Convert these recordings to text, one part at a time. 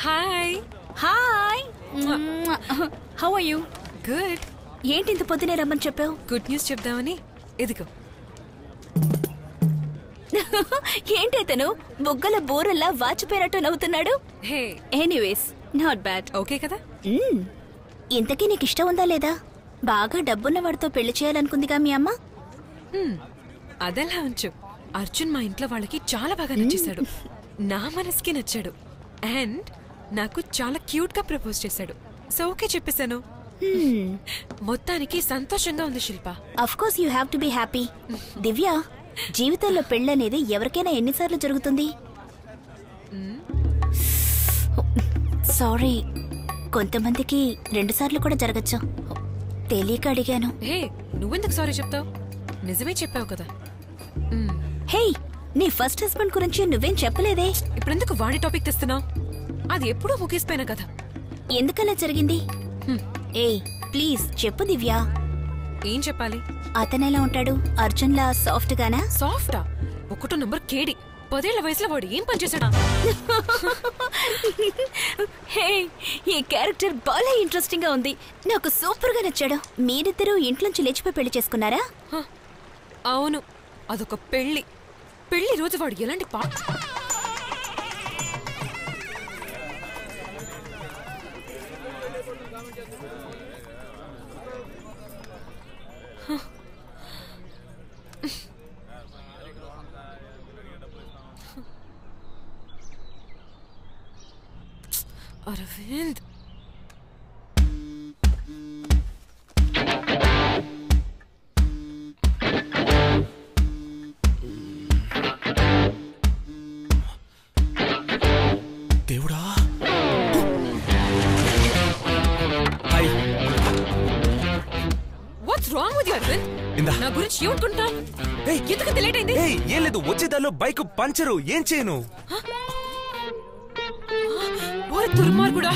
Hi hi how are you? Good. ఏంటి ఇంత పొద్దునే రమ్మని చెప్పావు? గుడ్ న్యూస్ చెప్దామని. ఇదిగో. ఏంటి అతను బొగ్గల బోరల్లా వాచిపోయినట్టు నవ్వుతున్నాడు? Hey, anyways not bad. Okay కదా? ఇంతకీ నీకు ఇష్టం ఉందా లేదా? బాగా డబ్బున్న వాడితో పెళ్లి చేయాలనుకుందిగా మీ అమ్మ. అదెలా ఉంచు. అర్జున్ మా ఇంట్లో వాళ్ళకి చాలా బాగా నచ్చేశాడు. నా మనసుకి నచ్చాడు. అండ్ నాకు చాలా క్యూట్ గా ప్రపోజ్ చేశాడు. సో ఓకే చెప్పేశాను. మొత్తానికి సంతోషంగా ఉంది Shilpa. Of course you have to be happy. Divya, జీవితంలో పెళ్ళనేది ఎవరికైనా ఎన్నిసార్లు జరుగుతుంది? సారీ, కొంతమందికి 2 సార్లు కూడా జరగచ్చు. తెలియక అడిగాను. హే, నువ్వెందుకు సారీ చెప్తావు? నిజమే చెప్పావు కదా. హే, నీ ఫస్ట్ హస్బెండ్ గురించి నువ్వేం చెప్పలేదే. ఇప్పుడెందుకు వాడి టాపిక్ తెస్తున్నావు? అది ఎప్పుడూ ముగిసిపోయిన కదా. ఎందుకలా జరిగింది? ఏయ్ ప్లీజ్ చెప్పు దివ్య. ఏం చెప్పాలి? అతనెలా ఉంటాడు? అర్జున్ లా సాఫ్ట్ గానా? సాఫ్టా? 1 నంబర్ కేడి. 10 ఏళ్ల వయసులో వాడు ఏం పనిచేశాడా? హే, ఈ క్యారెక్టర్ బాగా ఇంట్రెస్టింగ్ గా ఉంది. నాకు సూపర్ గా నచ్చాడు. మీరిద్దరూ ఇంట్లోంచి లేచిపోయి పెళ్లి చేసుకున్నారా? అవును, అదొక పెళ్లి. పెళ్లి రోజు వాడు ఎలాంటి అరవింద్, దేవుడా. Hi. What's wrong with you Aravind? నా గురించి ఏమనుకుంటా? ఎందుకు లేట్ అయింది? ఏం లేదు, వచ్చేదాలో బైక్ పంచరు. ఏం చేయను? ఓరే దుర్మార్గుడా,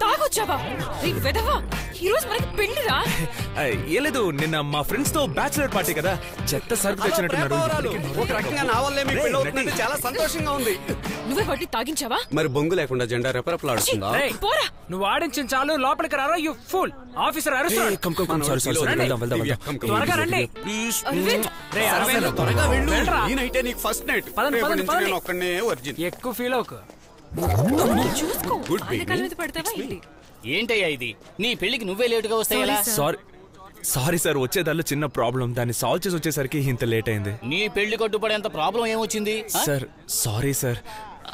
తాగొచ్చావా? వెదవా, ఈ రోజు మనకి పెళ్లిరా? ఏం లేదు, నిన్న మా ఫ్రెండ్స్ తో బ్యాచిలర్ పార్టీ కదా, చెత్త సరుకు తెచ్చినట్టున్నాడు. ఒక రకంగా నా వల్లే మీకు పెళ్లి అవుతుందంటే చాలా సంతోషంగా ఉంది. నువ్వే వాటిని తాగించావా? మరి బొంగు లేకుండా జెండా రెపరెపలాడుతుందా? పోరా. నువ్వు ఆడించిన చాలు, లోపలికి రారా. You pool. ఆఫీసర్ అరుస్తాడు. త్వరగా రండి. త్వరగా వెళ్ళు. ఈ నైటే నీకు ఫస్ట్ నైట్. నేను ఒక్కనే వర్జిన్. ఎక్కువ ఫీల్ అవుకు. చూసుకో, ఆయన కాళ్ళ మీద పడతావా ఏంటి? ఏంటయ్యా ఇది? నీ పెళ్లికి నువ్వే లేటుగా వస్తాయా? సారీ సార్, వచ్చేదాలో చిన్న ప్రాబ్లం, దాన్ని సాల్వ్ చేసి వచ్చేసరికి ఇంత లేట్ అయింది. నీ పెళ్లి కట్టుబడేంత ప్రాబ్లం ఏమొచ్చింది? సార్ సారీ సార్,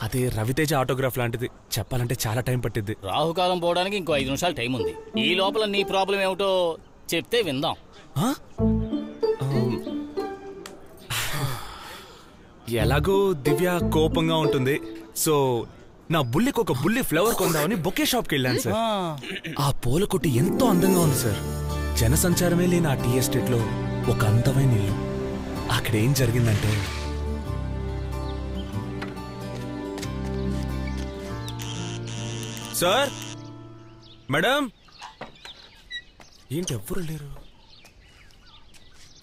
అదే రవితేజ ఆటోగ్రాఫ్ లాంటిది, చెప్పాలంటే చాలా టైం పట్టింది. రాహుకాలం పోవడానికి ఇంకో 5 నిమిషాలు టైం ఉంది. ఈ లోపల నీ ప్రాబ్లం ఏమిటో చెప్తే విందాం. ఎలాగో దివ్య కోపంగా ఉంటుంది, సో నా బుల్లికి ఒక బుల్లి ఫ్లవర్ కొందామని బొకే షాప్కి వెళ్ళాను సార్. ఆ పూల కొట్టు ఎంతో అందంగా ఉంది సార్. జనసంచారమే లేని ఆ టీ ఎస్టేట్ లో ఒక అందమైన ఇల్లు. అక్కడ ఏం జరిగిందంటే, సార్ మేడం, ఏంటి ఎవ్వరు లేరు?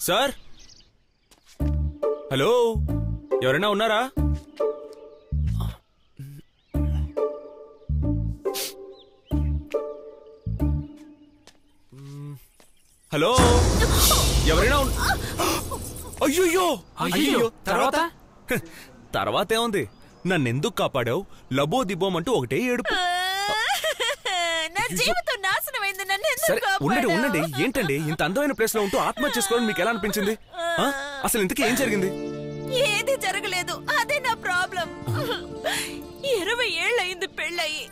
సార్, హలో, ఎవరైనా ఉన్నారా? హలో, ఎవరైనా? అయ్యో అయ్యో, తర్వాత తర్వాత ఏముంది, నన్నెందుకు కాపాడావు లబో దిబోమంటూ ఒకటే ఏడుపు. సరే ఉండండి, ఏంటండి ఇంత అందమైన ప్లేస్ లో ఉంటూ ఆత్మహత్య చేసుకోవడం మీకు ఎలా అనిపించింది? అసలు ఇంతకీ ఏం జరిగింది? ఏది జరగలేదు, అదే నా ప్రాబ్లం. 20 ఏళ్ళయింది పెళ్ళయి.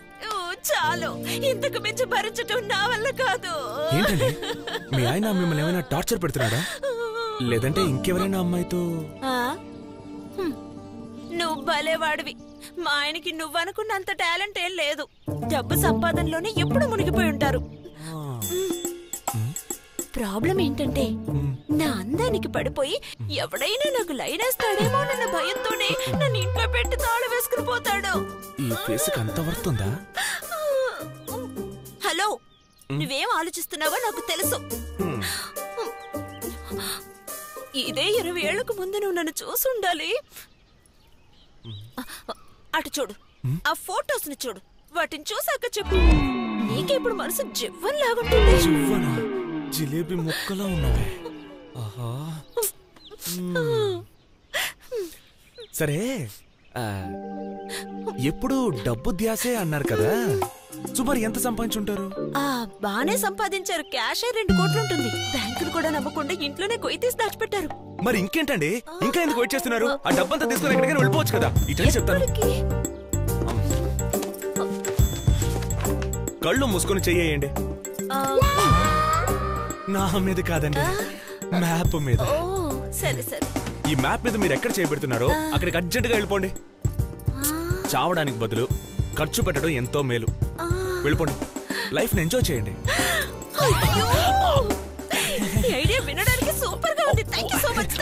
చాలు, ఇంతకు మించి భరించటం నా వల్ల కాదు. ఏంటండి, మీ ఆయన మిమ్మల్ని ఏమైనా టార్చర్ పెడుతున్నాడా, లేదంటే ఇంకెవరైనా అమ్మాయితో? నువ్వు భలేవాడివి. మా ఆయనకి నువ్వనుకున్నంత టాలెంట్ ఏం లేదు. డబ్బు సంపాదనలోనే ఎప్పుడు మునిగిపోయి ఉంటారు. ప్రాబ్లం ఏంటంటే, నా అందానికి పడిపోయి ఎవడైనా నాకు లైన్ వేస్తాడేమో నన్న భయంతోనే నన్ను ఇంట్లో పెట్టి తాళ వేసుకుని పోతాడు. ఈ ఫేస్కి అంత వర్తుందా? హలో, నువ్వేం ఆలోచిస్తున్నావో నాకు తెలుసు. ఇదే 20 ఏళ్లకు ముందు నువ్వు నన్ను చూసుండాలి. అటు చూడు, ఆ ఫోటోస్ ని చూడు. వాటిని చూసాక చెప్పు. నీకే ఇప్పుడు మనసు జివ్వన్ లాగుంటుంది. జివ్వనా? జిలేబీ ముక్కలా ఉన్నావే. ఆహా. సరే, ఎప్పుడు డబ్బు ధ్యాసే అన్నారు కదా, సుమారు ఎంత సంపాదించుంటారు? బానే సంపాదించారు. క్యాష్ 2 కోట్లు ఉంటుంది. బ్యాంకులు కూడా నమ్మకుండా ఇంట్లోనే కొయ్యి తీసి దాచిపెట్టారు. మరి ఇంకేంటండి, ఇంకా ఎందుకు వెయిట్ చేస్తున్నారు? ఆ డబ్బంతా తీసుకుని ఎక్కడికైనా వెళ్ళిపోవచ్చు కదా. ఇటలీ చెప్తాను. కళ్ళు మూసుకొని చెయ్యండి. నా మీద కాదండి, మ్యాప్ మీద. సరే సరే. ఈ మ్యాప్ మీద మీరు ఎక్కడ చేయబెడుతున్నారో అక్కడికి అర్జెంటుగా వెళ్ళిపోండి. చావడానికి బదులు ఖర్చు పెట్టడం ఎంతో మేలు. వెళ్ళిపోండి, లైఫ్ ని ఎంజాయ్ చేయండి. ఐడియా వినడానికి సూపర్ గా ఉంది. Thank you so much.